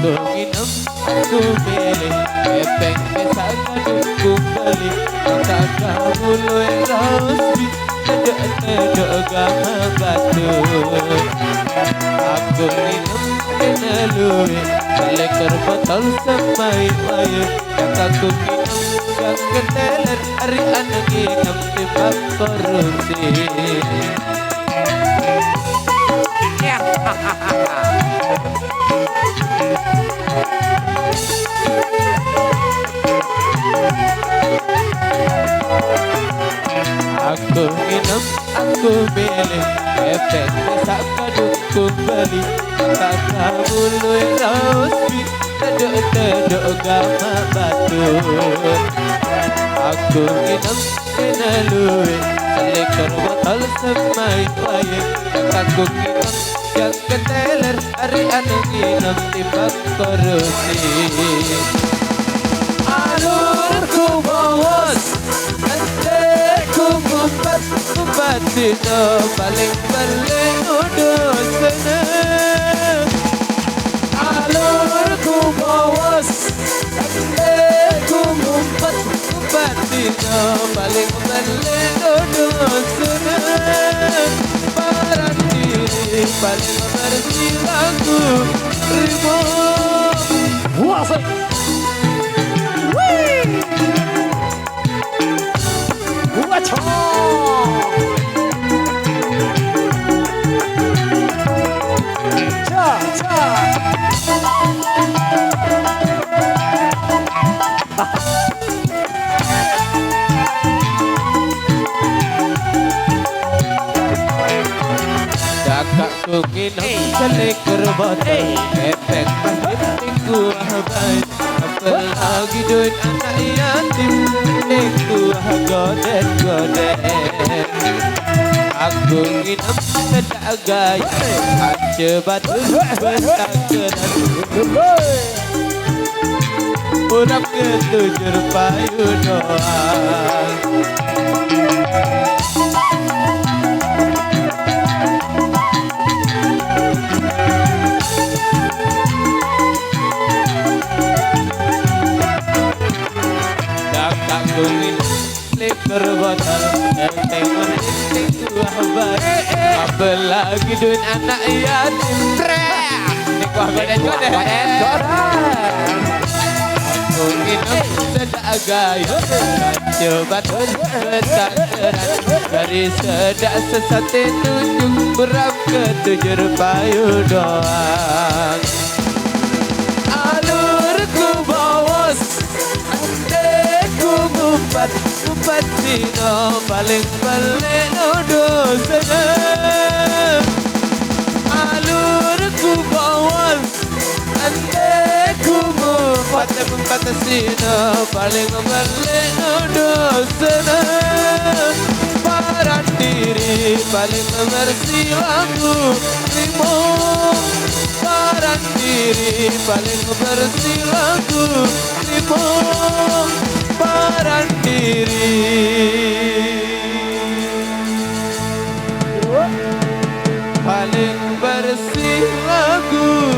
Aku minum, aku milih Epeng pesan adukku beli Tak kamu luwe rosbi Tedok-tedok gama batu Aku minum kena luwe Seleker botol semai wayu Yang aku minum yang keteler Hari anak minum timbang korupsi Aku minum, aku milih Efek pesak kadukku beli Tak kamu luwe rosbi Tedok-tedok gama batu Aku minum kena luwe Seleker botol semai wayu Yang aku minum yang keteler Hari anak minum timbang korupsi Alurku bawos Kumpat dino paling udah seneng Alurku bawas kumpat dino paling udah seneng Paran diri paling bersih lagu Rimo Wasai Kakakku minum seleker botol Efek pahit minggu habain Apalagi duit anak yatim Minggu godet-godet Aku minum sedak gaya Aja batu bentak kedan Urap ketujur payu doang Aku minum seleker botol Enteng menenting tuah baik Apalagi duit anak yatim Nek wah godet-godet Aku minum sedak gaya Coba bentak keran Dari sedak sesate tunjuk Berap ketujur payu doang Alurku bawas Kumpat dino paling udah seneng Alurku bawal Anteku mumpat dino paling udah seneng Paran diri paling bersih lagu Rimo Paran diri paling bersih lagu Rimo Paran diri paling bersih lagu